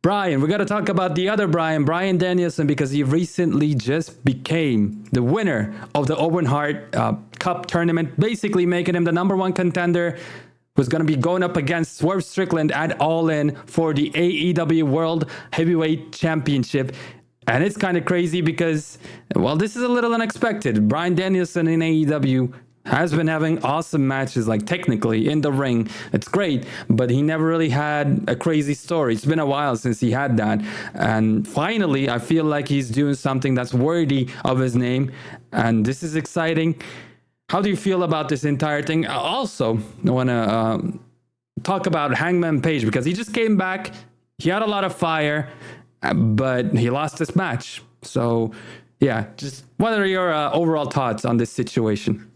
Bryan, we got to talk about the other Bryan Danielson, because he recently just became the winner of the Owen Hart Cup tournament, basically making him the number one contender who's going to be going up against Swerve Strickland at All In for the AEW World Heavyweight Championship. And it's kind of crazy because, well, this is a little unexpected. Bryan Danielson in AEW has been having awesome matches, like technically in the ring. It's great, but he never really had a crazy story. It's been a while since he had that. And finally, I feel like he's doing something that's worthy of his name. And this is exciting. How do you feel about this entire thing? Also, I want to talk about Hangman Page, because he just came back. He had a lot of fire, but he lost this match. So, yeah, just what are your overall thoughts on this situation?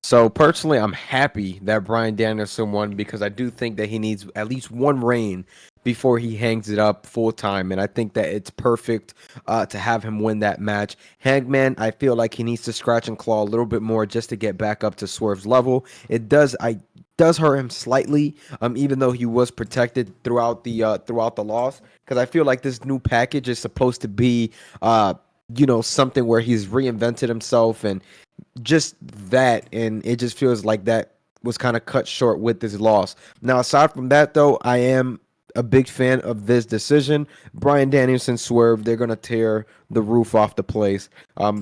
So personally, I'm happy that Bryan Danielson won, because I do think that he needs at least one reign before he hangs it up full time, and I think that it's perfect to have him win that match. Hangman, I feel like he needs to scratch and claw a little bit more just to get back up to Swerve's level. It does hurt him slightly, even though he was protected throughout the loss, because I feel like this new package is supposed to be something where he's reinvented himself and just that, and it just feels like that was kind of cut short with this loss. Now, aside from that, though, I am a big fan of this decision. Bryan Danielson, Swerve, they're gonna tear the roof off the place.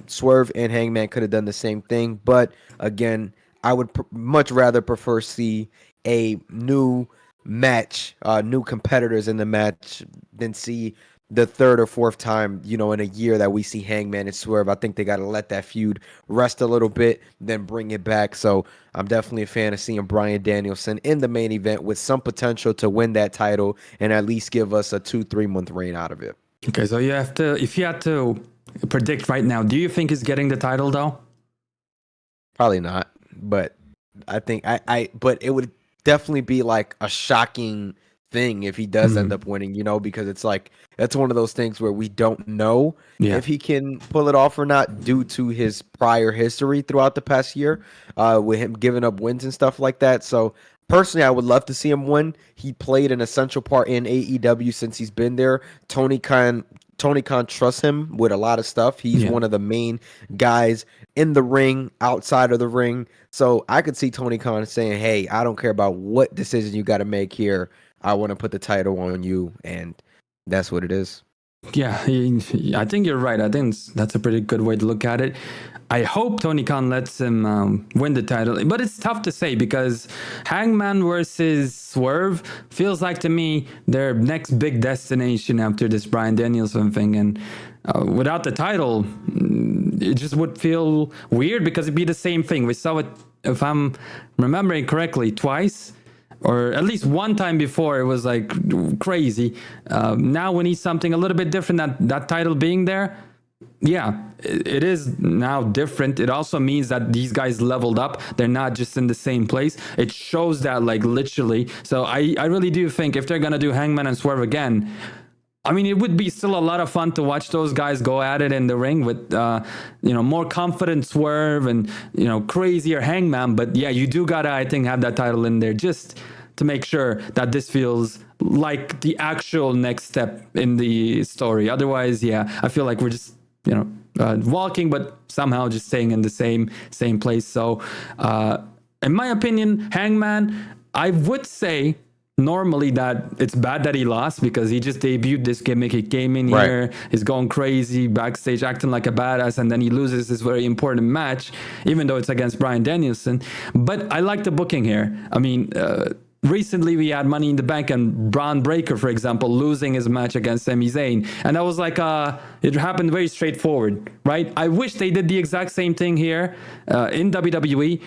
Swerve and Hangman could have done the same thing, but again, I would much rather prefer see a new match, new competitors in the match, than see the third or fourth time, in a year that we see Hangman and Swerve. I think they got to let that feud rest a little bit, then bring it back. So I'm definitely a fan of seeing Bryan Danielson in the main event with some potential to win that title and at least give us a 2-3 month reign out of it. Okay, so if you had to predict right now, do you think he's getting the title though? Probably not, but I think but it would definitely be like a shocking thing if he does end up winning, because it's like, that's one of those things where we don't know if he can pull it off or not, due to his prior history throughout the past year, with him giving up wins and stuff like that. So personally, I would love to see him win. He played an essential part in AEW since he's been there. Tony Khan trusts him with a lot of stuff. He's one of the main guys in the ring, outside of the ring. So I could see Tony Khan saying, hey, I don't care about what decision you got to make here. I want to put the title on you, and that's what it is. Yeah, I think you're right. I think that's a pretty good way to look at it. I hope Tony Khan lets him win the title, but it's tough to say, because Hangman versus Swerve feels like, to me, their next big destination after this Bryan Danielson thing. And without the title, it just would feel weird, because it'd be the same thing. We saw it, if I'm remembering correctly, twice. Or at least one time before, it was like crazy. Now we need something a little bit different. That title being there, yeah, it is now different. It also means that these guys leveled up. They're not just in the same place. It shows that, like, literally. So I really do think if they're gonna do Hangman and Swerve again, I mean, it would be still a lot of fun to watch those guys go at it in the ring with, more confident Swerve and, crazier Hangman. But yeah, you do gotta, I think, have that title in there just to make sure that this feels like the actual next step in the story. Otherwise, yeah, I feel like we're just, walking, but somehow just staying in the same place. So, in my opinion, Hangman, I would say, normally that it's bad that he lost, because he just debuted this gimmick. He came in here, he's going crazy backstage, acting like a badass, and then he loses this very important match, even though it's against Bryan Danielson. But I like the booking here. I mean, recently we had Money in the Bank and Braun Breaker, for example, losing his match against Sami Zayn, and that was like it happened very straightforward, right? I wish they did the exact same thing here in WWE,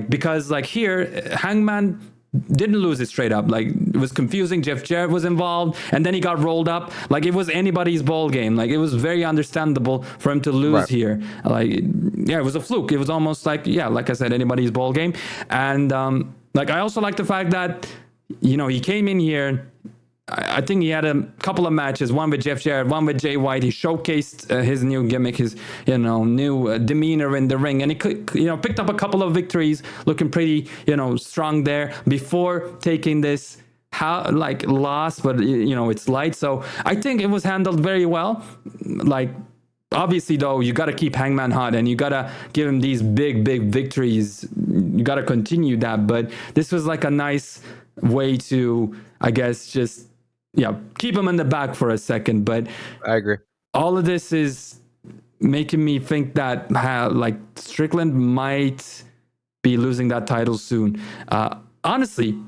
because here Hangman didn't lose it straight up. Like, it was confusing. Jeff Jarrett was involved, and then he got rolled up. Like, it was anybody's ball game. Like, it was very understandable for him to lose here. Like, yeah, it was a fluke. It was almost like, like I said, anybody's ball game. And I also like the fact that, he came in here. I think he had a couple of matches, one with Jeff Jarrett, one with Jay White. He showcased his new gimmick, his new demeanor in the ring, and he picked up a couple of victories, looking pretty strong there before taking this how like lost, but you know it's light. So I think it was handled very well. Like obviously though, you got to keep Hangman hot and you got to give him these big victories. You got to continue that. But this was like a nice way to, I guess, just keep him in the back for a second. But I agree. all of this is making me think that like Strickland might be losing that title soon. Honestly,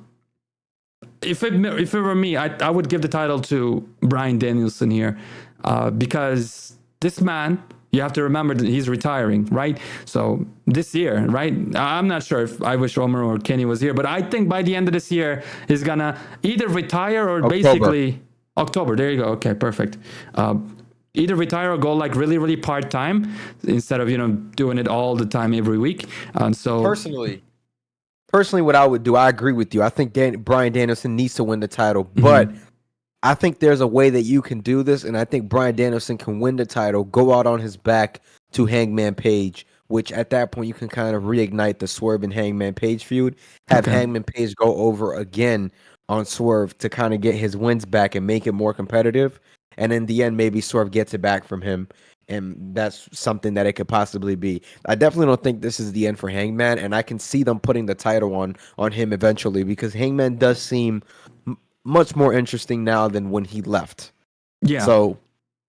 if it were me, I would give the title to Bryan Danielson here, because this man, you have to remember that he's retiring, right? So this year, right? I'm not sure if I wish Omar or Kenny was here, but I think by the end of this year, he's gonna either retire or basically October. There you go. Okay, perfect. Either retire or go like really part time instead of doing it all the time every week. So personally, what I would do, I agree with you. I think Bryan Danielson needs to win the title, but I think there's a way that you can do this, and I think Bryan Danielson can win the title, go out on his back to Hangman Page, which at that point you can kind of reignite the Swerve and Hangman Page feud, have Hangman Page go over again on Swerve to kind of get his wins back and make it more competitive, and in the end, maybe Swerve gets it back from him, and that's something that it could possibly be. I definitely don't think this is the end for Hangman, and I can see them putting the title on him eventually because Hangman does seem much more interesting now than when he left. Yeah. So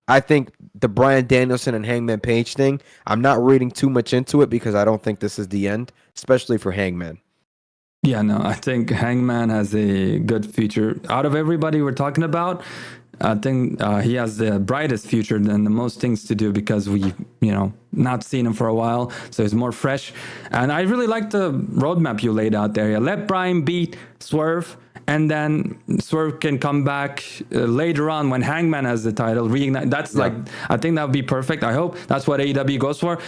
I think the Bryan Danielson and Hangman Page thing, I'm not reading too much into it because I don't think this is the end, especially for Hangman. Yeah, no, I think Hangman has a good future. Out of everybody we're talking about, I think he has the brightest future and the most things to do because we, not seen him for a while. So he's more fresh. And I really like the roadmap you laid out there. Let Bryan beat Swerve, and then Swerve can come back later on when Hangman has the title. Reignite. That's like, I think that would be perfect. I hope that's what AEW goes for.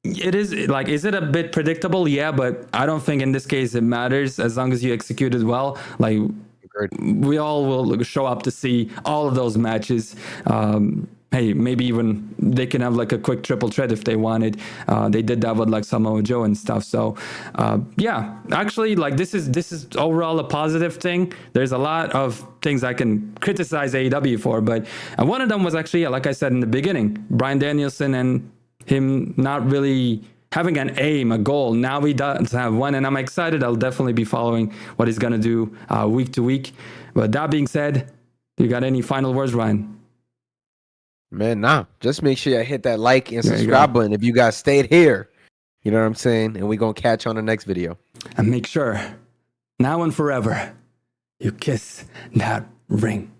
It is like, is it a bit predictable? Yeah, but I don't think in this case it matters as long as you execute it well. Like, we all will show up to see all of those matches. Hey, maybe even they can have like a quick triple threat if they wanted. They did that with like Samoa Joe and stuff. So actually, like this is overall a positive thing. There's a lot of things I can criticize AEW for, but one of them was actually, like I said in the beginning, Bryan Danielson and him not really having an aim, a goal. Now he does have one, and I'm excited. I'll definitely be following what he's going to do week to week. But that being said, you got any final words, Ryan? Man, nah. Just make sure you hit that like and subscribe button if you guys stayed here. You know what I'm saying? And we're going to catch you on the next video. And make sure, now and forever, you kiss that ring.